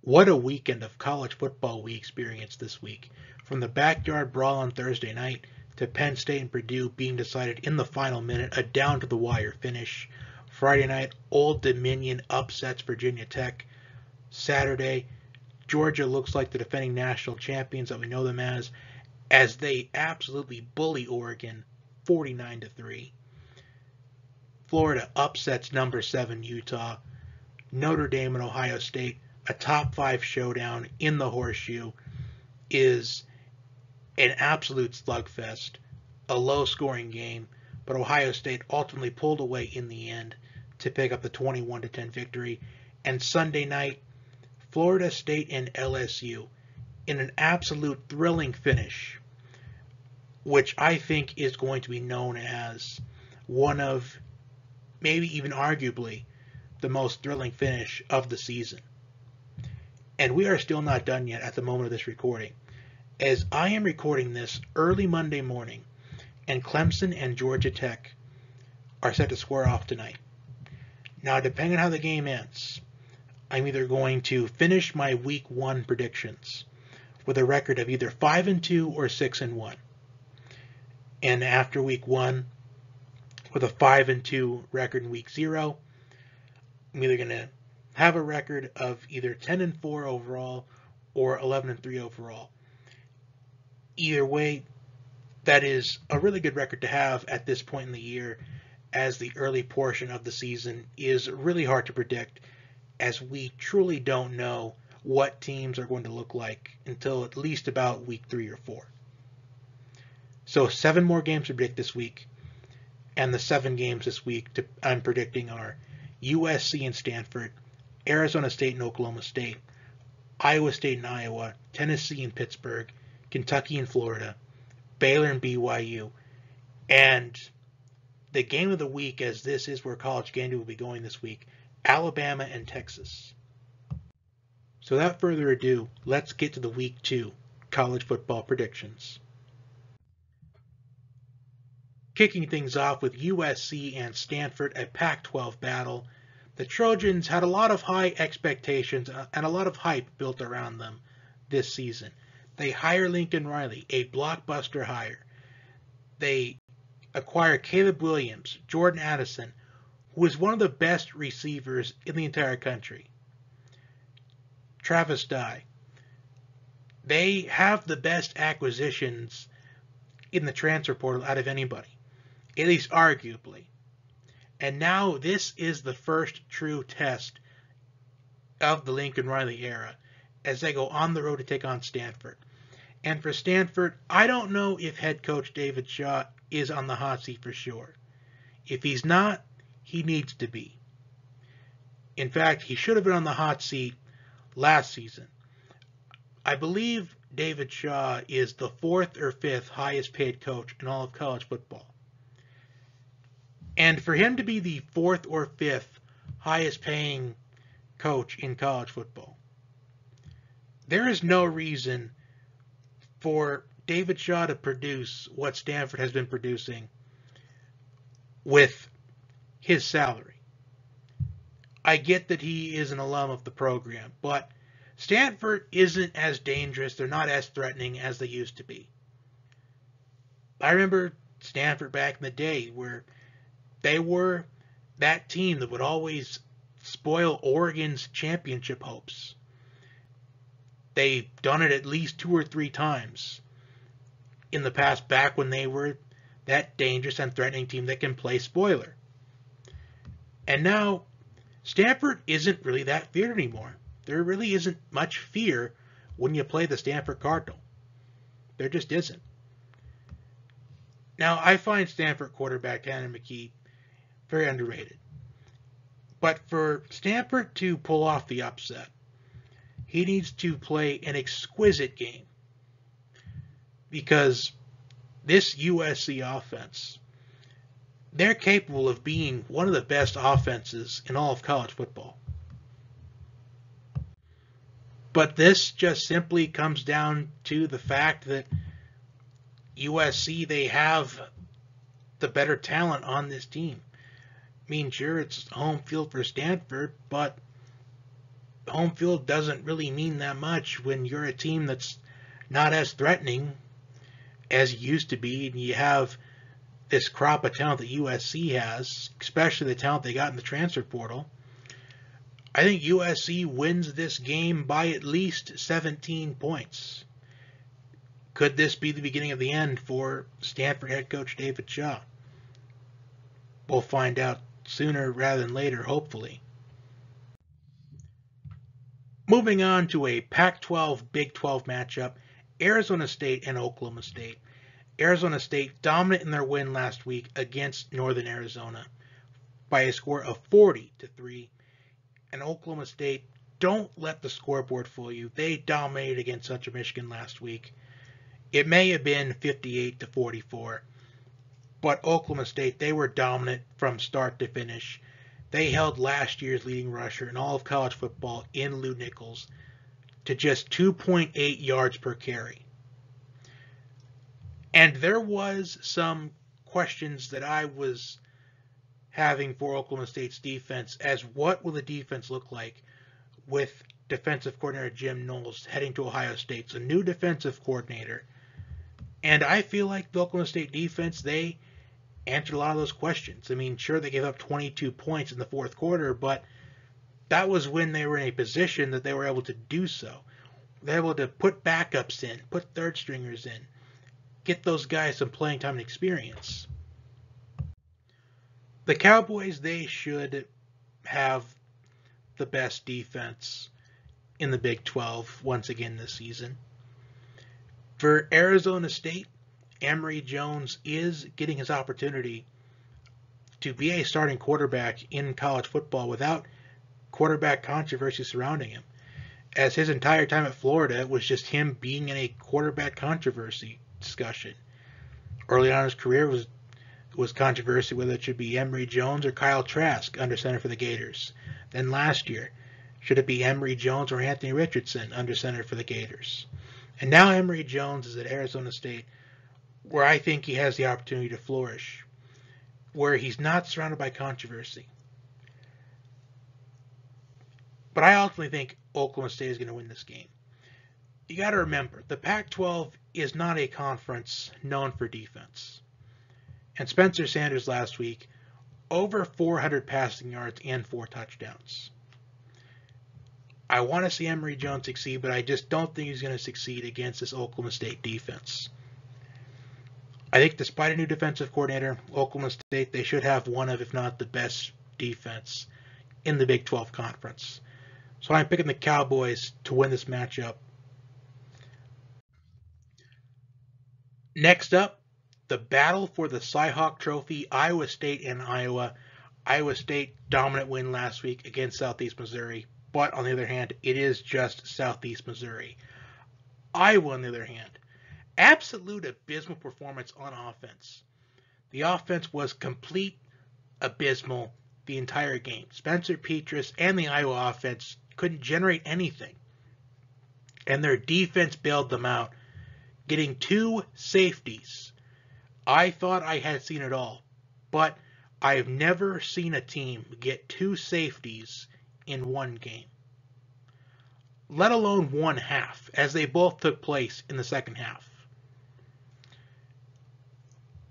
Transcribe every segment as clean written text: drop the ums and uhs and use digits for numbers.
What a weekend of college football we experienced this week. From the backyard brawl on Thursday night to Penn State and Purdue being decided in the final minute, a down to the wire finish. Friday night, Old Dominion upsets Virginia Tech. Saturday, Georgia looks like the defending national champions that we know them as they absolutely bully Oregon 49-3. Florida upsets number 7 Utah. Notre Dame and Ohio State, a top 5 showdown in the horseshoe, is an absolute slugfest, a low-scoring game, but Ohio State ultimately pulled away in the end to pick up the 21-10 victory. And Sunday night, Florida State and LSU in an absolute thrilling finish, which I think is going to be known as one of, maybe even arguably, the most thrilling finish of the season. And we are still not done yet at the moment of this recording, as I am recording this early Monday morning, and Clemson and Georgia Tech are set to square off tonight. Now, depending on how the game ends, I'm either going to finish my Week 1 predictions with a record of either 5-2 or 6-1. And after Week 1, with a 5-2 record in Week 0, I'm either going to have a record of either 10-4 overall or 11-3 overall. Either way, that is a really good record to have at this point in the year, as the early portion of the season is really hard to predict, as we truly don't know what teams are going to look like until at least about Week 3 or 4. So 7 more games to predict this week, and the 7 games this week I'm predicting are USC and Stanford, Arizona State and Oklahoma State, Iowa State and Iowa, Tennessee and Pittsburgh, Kentucky and Florida, Baylor and BYU, and the game of the week, as this is where College Game Day will be going this week, Alabama and Texas. So without further ado, let's get to the Week 2 college football predictions. Kicking things off with USC and Stanford, a Pac-12 battle. The Trojans had a lot of high expectations and a lot of hype built around them this season. They hire Lincoln Riley, a blockbuster hire. They acquire Caleb Williams, Jordan Addison, who is one of the best receivers in the entire country. Travis Dye. They have the best acquisitions in the transfer portal out of anybody, at least arguably. And now this is the first true test of the Lincoln Riley era as they go on the road to take on Stanford. And for Stanford, I don't know if head coach David Shaw is on the hot seat for sure. If he's not, he needs to be. In fact, he should have been on the hot seat last season. I believe David Shaw is the 4th or 5th highest paid coach in all of college football. And for him to be the 4th or 5th highest paying coach in college football, there is no reason for David Shaw to produce what Stanford has been producing with his salary. I get that he is an alum of the program, but Stanford isn't as dangerous, they're not as threatening as they used to be. I remember Stanford back in the day where they were that team that would always spoil Oregon's championship hopes. They've done it at least 2 or 3 times in the past, back when they were that dangerous and threatening team that can play spoiler. And now, Stanford isn't really that feared anymore. There really isn't much fear when you play the Stanford Cardinal. There just isn't. Now, I find Stanford quarterback Tanner McKee very underrated. But for Stanford to pull off the upset, he needs to play an exquisite game, because this USC offense, they're capable of being one of the best offenses in all of college football. But this just simply comes down to the fact that USC, they have the better talent on this team. I mean, sure, it's home field for Stanford, but home field doesn't really mean that much when you're a team that's not as threatening as it used to be, and you have this crop of talent that USC has, especially the talent they got in the transfer portal. I think USC wins this game by at least 17 points. Could this be the beginning of the end for Stanford head coach David Shaw? We'll find out sooner rather than later, hopefully. Moving on to a Pac-12 Big 12 matchup, Arizona State and Oklahoma State. Arizona State dominant in their win last week against Northern Arizona by a score of 40-3. And Oklahoma State, don't let the scoreboard fool you. They dominated against Central Michigan last week. It may have been 58-44, but Oklahoma State, they were dominant from start to finish. They held last year's leading rusher in all of college football in Lew Nichols to just 2.8 yards per carry. And there was some questions that I was having for Oklahoma State's defense as what will the defense look like with defensive coordinator Jim Knowles heading to Ohio State. So new defensive coordinator. And I feel like the Oklahoma State defense, they answered a lot of those questions. I mean, sure, they gave up 22 points in the fourth quarter, but that was when they were in a position that they were able to do so. They were able to put backups in, put third stringers in, get those guys some playing time and experience. The Cowboys, they should have the best defense in the Big 12 once again this season. For Arizona State, Emory Jones is getting his opportunity to be a starting quarterback in college football without quarterback controversy surrounding him, as his entire time at Florida was just him being in a quarterback controversy discussion. Early on in his career was controversy whether it should be Emory Jones or Kyle Trask under center for the Gators. Then last year, should it be Emory Jones or Anthony Richardson under center for the Gators? And now Emory Jones is at Arizona State, where I think he has the opportunity to flourish, where he's not surrounded by controversy. But I ultimately think Oklahoma State is going to win this game. You got to remember, the Pac-12 is not a conference known for defense. And Spencer Sanders last week, over 400 passing yards and 4 touchdowns. I want to see Emory Jones succeed, but I just don't think he's going to succeed against this Oklahoma State defense. I think despite a new defensive coordinator, Oklahoma State, they should have one of, if not the best defense in the Big 12 conference. So I'm picking the Cowboys to win this matchup. Next up, the battle for the Cy-Hawk Trophy, Iowa State and Iowa. Iowa State dominant win last week against Southeast Missouri, but on the other hand, it is just Southeast Missouri. Iowa, on the other hand, absolute abysmal performance on offense. The offense was complete abysmal the entire game. Spencer Petras and the Iowa offense couldn't generate anything, and their defense bailed them out, getting 2 safeties. I thought I had seen it all, but I have never seen a team get 2 safeties in one game, let alone one half, as they both took place in the second half.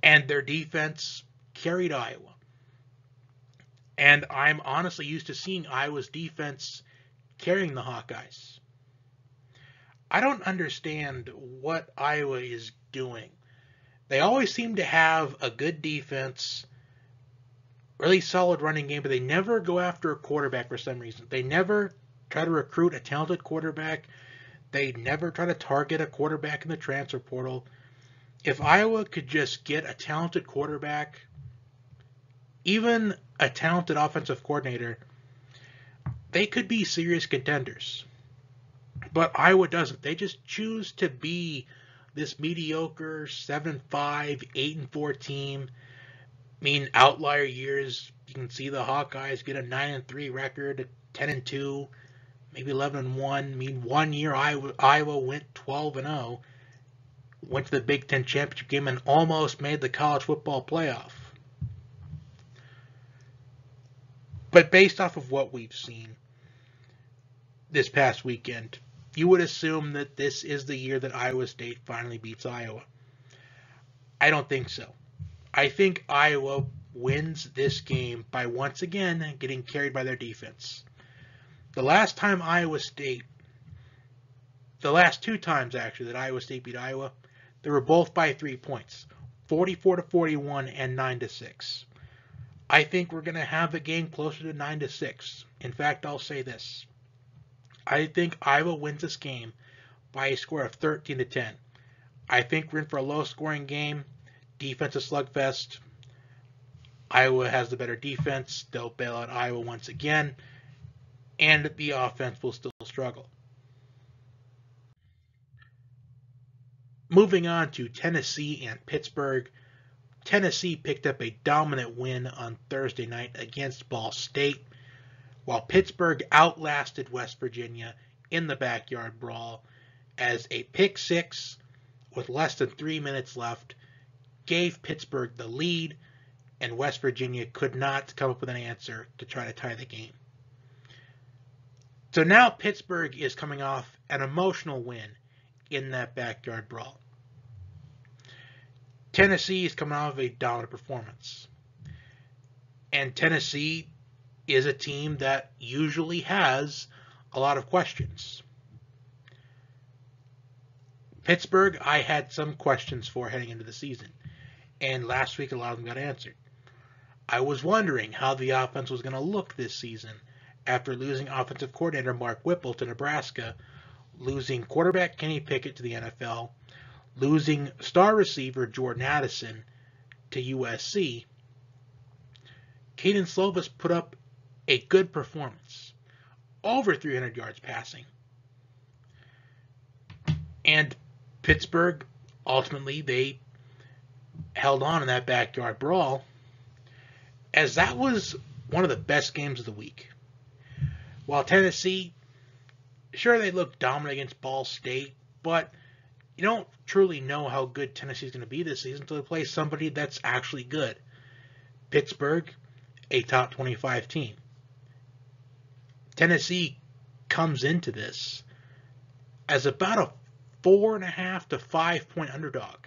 And their defense carried Iowa. And I'm honestly used to seeing Iowa's defense carrying the Hawkeyes. I don't understand what Iowa is doing. They always seem to have a good defense, really solid running game, but they never go after a quarterback for some reason. They never try to recruit a talented quarterback. They never try to target a quarterback in the transfer portal. If Iowa could just get a talented quarterback, even a talented offensive coordinator, they could be serious contenders. But Iowa doesn't. They just choose to be this mediocre 7-5, 8-4 team. I mean, outlier years, you can see the Hawkeyes get a 9-3 record, 10-2, maybe 11-1. I mean, one year Iowa went 12-0, went to the Big Ten championship game and almost made the college football playoff. But based off of what we've seen, this past weekend, you would assume that this is the year that Iowa State finally beats Iowa. I don't think so. I think Iowa wins this game by once again getting carried by their defense. The last two times actually that Iowa State beat Iowa, they were both by 3 points, 44-41 and 9-6. I think we're going to have a game closer to 9-6. In fact, I'll say this. I think Iowa wins this game by a score of 13-10. I think we're in for a low-scoring game, defensive slugfest. Iowa has the better defense. They'll bail out Iowa once again, and the offense will still struggle. Moving on to Tennessee and Pittsburgh. Tennessee picked up a dominant win on Thursday night against Ball State, while Pittsburgh outlasted West Virginia in the backyard brawl as a pick six with less than 3 minutes left gave Pittsburgh the lead, and West Virginia could not come up with an answer to try to tie the game. So now Pittsburgh is coming off an emotional win in that backyard brawl. Tennessee is coming off of a dominant performance. And Tennessee is a team that usually has a lot of questions. Pittsburgh, I had some questions for heading into the season. And last week, a lot of them got answered. I was wondering how the offense was going to look this season after losing offensive coordinator Mark Whipple to Nebraska, losing quarterback Kenny Pickett to the NFL, losing star receiver Jordan Addison to USC. Caden Slovis put up a good performance, over 300 yards passing. And Pittsburgh, ultimately, they held on in that backyard brawl, as that was one of the best games of the week. While Tennessee, sure, they looked dominant against Ball State, but you don't truly know how good Tennessee is going to be this season until they play somebody that's actually good. Pittsburgh, a top 25 team. Tennessee comes into this as about a 4.5 to 5 point underdog,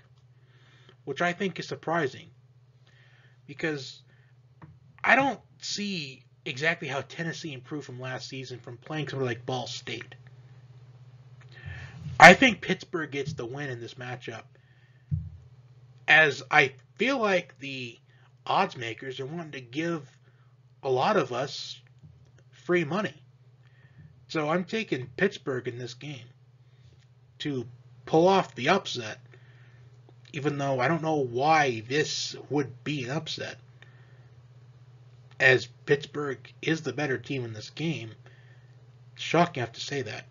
which I think is surprising because I don't see exactly how Tennessee improved from last season from playing somebody like Ball State. I think Pittsburgh gets the win in this matchup, as I feel like the odds makers are wanting to give a lot of us free money. So I'm taking Pittsburgh in this game to pull off the upset, even though I don't know why this would be an upset, as Pittsburgh is the better team in this game. It's shocking I have to say that.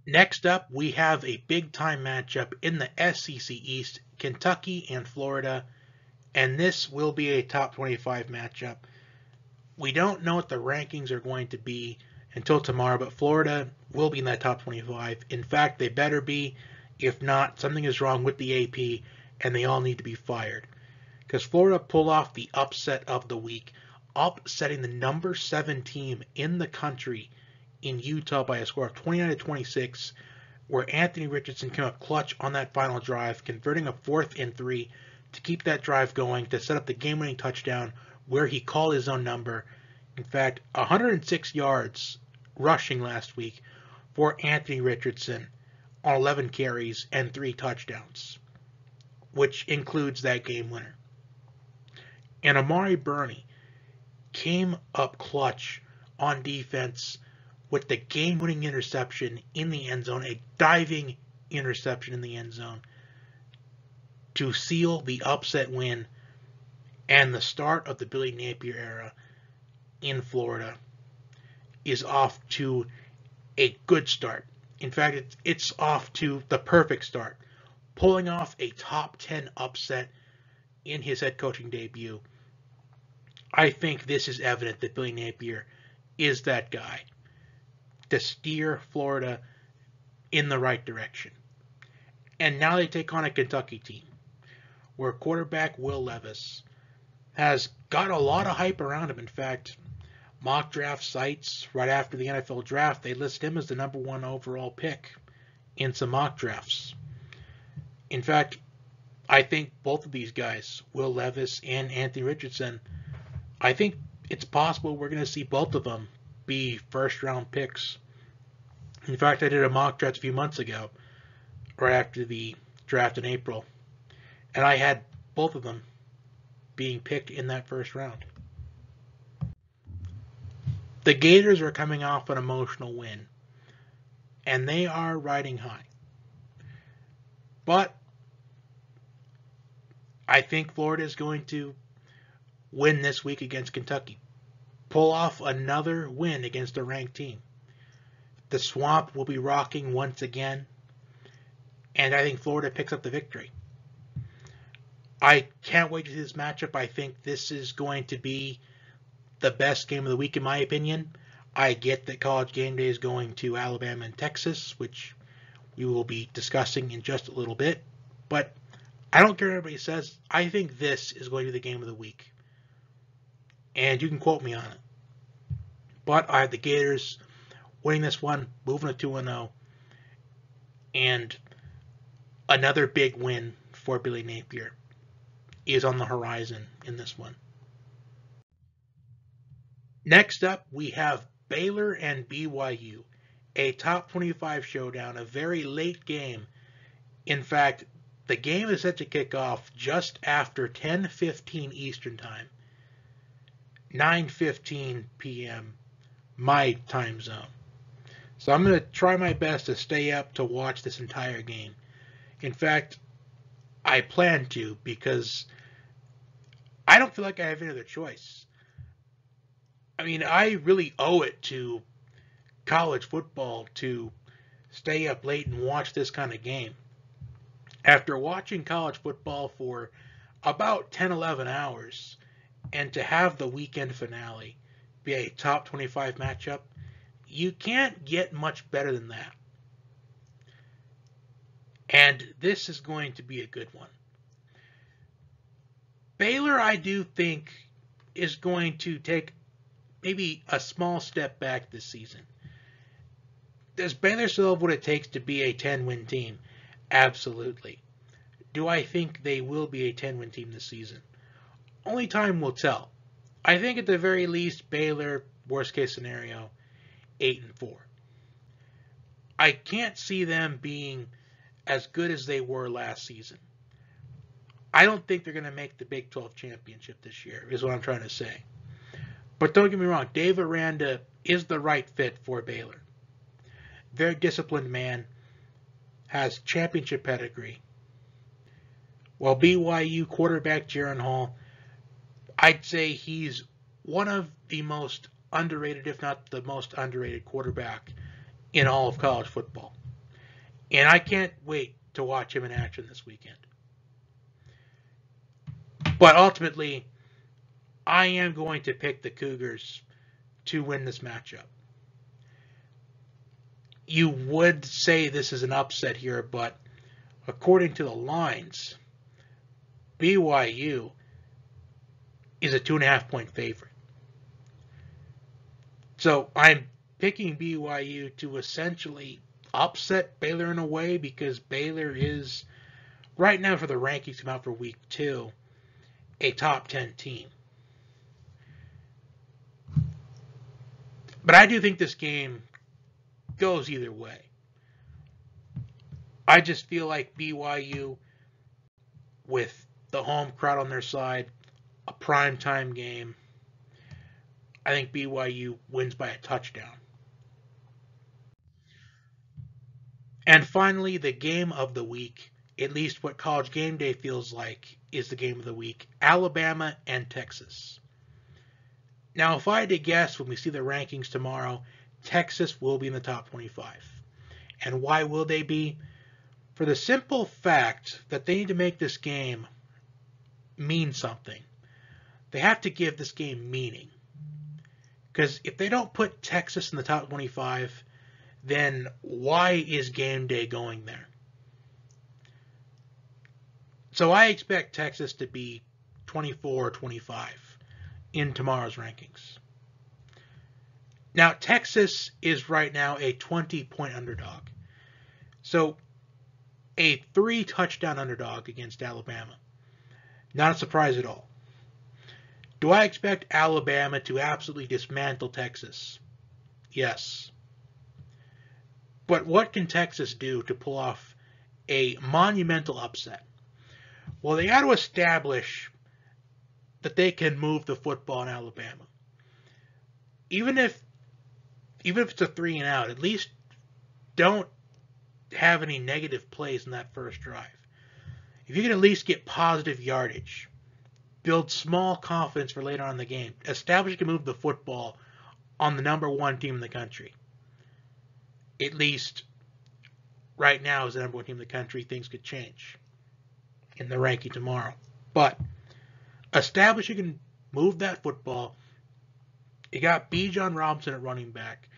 Next up, we have a big-time matchup in the SEC East, Kentucky and Florida, and this will be a top 25 matchup. We don't know what the rankings are going to be until tomorrow, but Florida will be in that top 25. In fact, they better be. If not, something is wrong with the AP, and they all need to be fired. Because Florida pulled off the upset of the week, upsetting the number 7 team in the country in Utah by a score of 29-26, where Anthony Richardson came up clutch on that final drive, converting a 4th and 3 to keep that drive going, to set up the game-winning touchdown where he called his own number. In fact, 106 yards rushing last week for Anthony Richardson on 11 carries and 3 touchdowns, which includes that game winner. And Amari Burney came up clutch on defense with the game-winning interception in the end zone, a diving interception in the end zone, to seal the upset win and the start of the Billy Napier era in Florida is off to a good start. In fact, it's off to the perfect start, pulling off a top 10 upset in his head coaching debut. I think this is evident that Billy Napier is that guy to steer Florida in the right direction. And now they take on a Kentucky team where quarterback Will Levis has got a lot of hype around him. In fact, mock draft sites right after the NFL draft, they list him as the number 1 overall pick in some mock drafts. In fact, I think both of these guys, Will Levis and Anthony Richardson, I think it's possible we're going to see both of them be first-round picks. In fact, I did a mock draft a few months ago, right after the draft in April, and I had both of them being picked in that first round. The Gators are coming off an emotional win, and they are riding high. But I think Florida is going to win this week against Kentucky. Pull off another win against a ranked team. The Swamp will be rocking once again, and I think Florida picks up the victory. I can't wait to see this matchup. I think this is going to be the best game of the week in my opinion. I get that College Game Day is going to Alabama and Texas, which we will be discussing in just a little bit, but I don't care what everybody says. I think this is going to be the game of the week. And you can quote me on it. But I have the Gators winning this one, moving to 2-0, and another big win for Billy Napier is on the horizon in this one. Next up, we have Baylor and BYU, a top 25 showdown, a very late game. In fact, the game is set to kick off just after 10:15 Eastern Time, 9:15 p.m. my time zone. So I'm going to try my best to stay up to watch this entire game. In fact, I plan to because I don't feel like I have any other choice. I mean, I really owe it to college football to stay up late and watch this kind of game. After watching college football for about 10-11 hours, and to have the weekend finale be a top 25 matchup, you can't get much better than that. And this is going to be a good one. Baylor, I do think, is going to take maybe a small step back this season. Does Baylor still have what it takes to be a 10-win team? Absolutely. Do I think they will be a 10-win team this season? Only time will tell. I think at the very least, Baylor, worst case scenario, 8-4. I can't see them being as good as they were last season. I don't think they're going to make the Big 12 championship this year, is what I'm trying to say. But don't get me wrong, Dave Aranda is the right fit for Baylor. Very disciplined man, has championship pedigree. While BYU quarterback Jaron Hall, I'd say he's one of the most underrated, if not the most underrated quarterback in all of college football. And I can't wait to watch him in action this weekend. But ultimately, I am going to pick the Cougars to win this matchup. You would say this is an upset here, but according to the lines, BYU is a 2.5-point favorite. So I'm picking BYU to essentially upset Baylor in a way, because Baylor is, right now for the rankings come out for week 2, a top 10 team. But I do think this game goes either way. I just feel like BYU, with the home crowd on their side, a primetime game, I think BYU wins by a touchdown. And finally, the game of the week, at least what College Game Day feels like is the game of the week, Alabama and Texas. Now, if I had to guess, when we see the rankings tomorrow, Texas will be in the top 25. And why will they be? For the simple fact that they need to make this game mean something. They have to give this game meaning. Because if they don't put Texas in the top 25, then why is Game Day going there? So I expect Texas to be 24 or 25 in tomorrow's rankings. Now, Texas is right now a 20-point underdog. So, a 3-touchdown underdog against Alabama. Not a surprise at all. Do I expect Alabama to absolutely dismantle Texas? Yes. But what can Texas do to pull off a monumental upset? Well, they got to establish that they can move the football in Alabama. Even if it's a 3-and-out, at least don't have any negative plays in that first drive. If you can at least get positive yardage, build small confidence for later on in the game, establish you can move the football on the number 1 team in the country. At least right now as the number 1 team in the country, things could change in the ranking tomorrow. But establish you can move that football. You got Bijan Robinson at running back,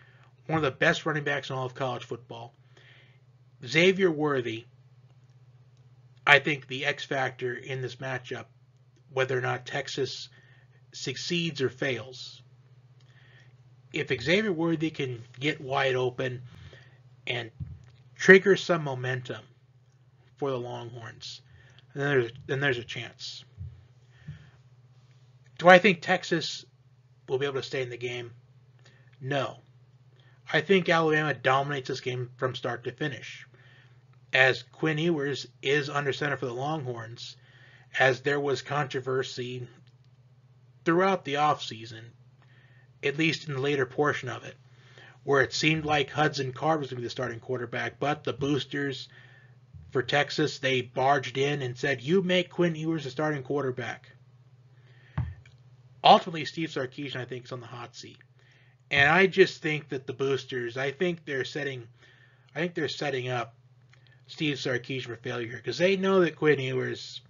one of the best running backs in all of college football. Xavier Worthy, I think the X factor in this matchup, whether or not Texas succeeds or fails. If Xavier Worthy can get wide open and trigger some momentum for the Longhorns, then there's a chance. Do I think Texas will be able to stay in the game? No. I think Alabama dominates this game from start to finish. As Quinn Ewers is under center for the Longhorns, as there was controversy throughout the offseason, at least in the later portion of it, where it seemed like Hudson Card was going to be the starting quarterback, but the boosters for Texas, they barged in and said, you make Quinn Ewers the starting quarterback. Ultimately, Steve Sarkisian, I think, is on the hot seat. And I just think that the boosters, I think they're setting up Steve Sarkisian for failure here, because they know that Quinn Ewers,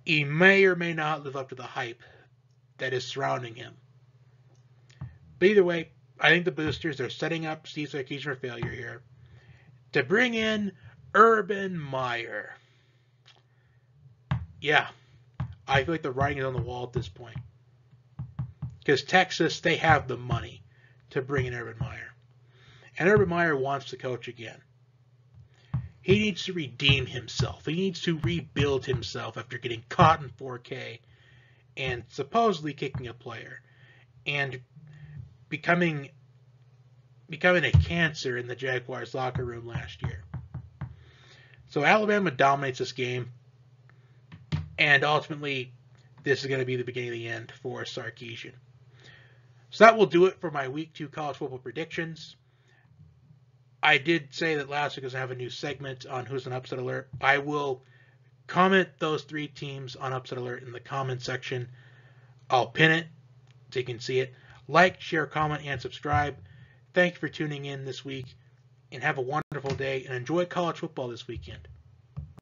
he may or may not live up to the hype that is surrounding him. But either way, I think the boosters are setting up Steve Sarkisian for failure here to bring in Urban Meyer. Yeah, I feel like the writing is on the wall at this point. Because Texas, they have the money to bring in Urban Meyer. And Urban Meyer wants to coach again. He needs to redeem himself. He needs to rebuild himself after getting caught in 4K and supposedly kicking a player and becoming a cancer in the Jaguars locker room last year. So Alabama dominates this game, and ultimately this is going to be the beginning of the end for Sarkisian. So that will do it for my Week 2 college football predictions. I did say that last week I was going to have a new segment on Who's an Upset Alert. I will comment those 3 teams on Upset Alert in the comment section. I'll pin it so you can see it. Like, share, comment, and subscribe. Thank you for tuning in this week, and have a wonderful day, and enjoy college football this weekend.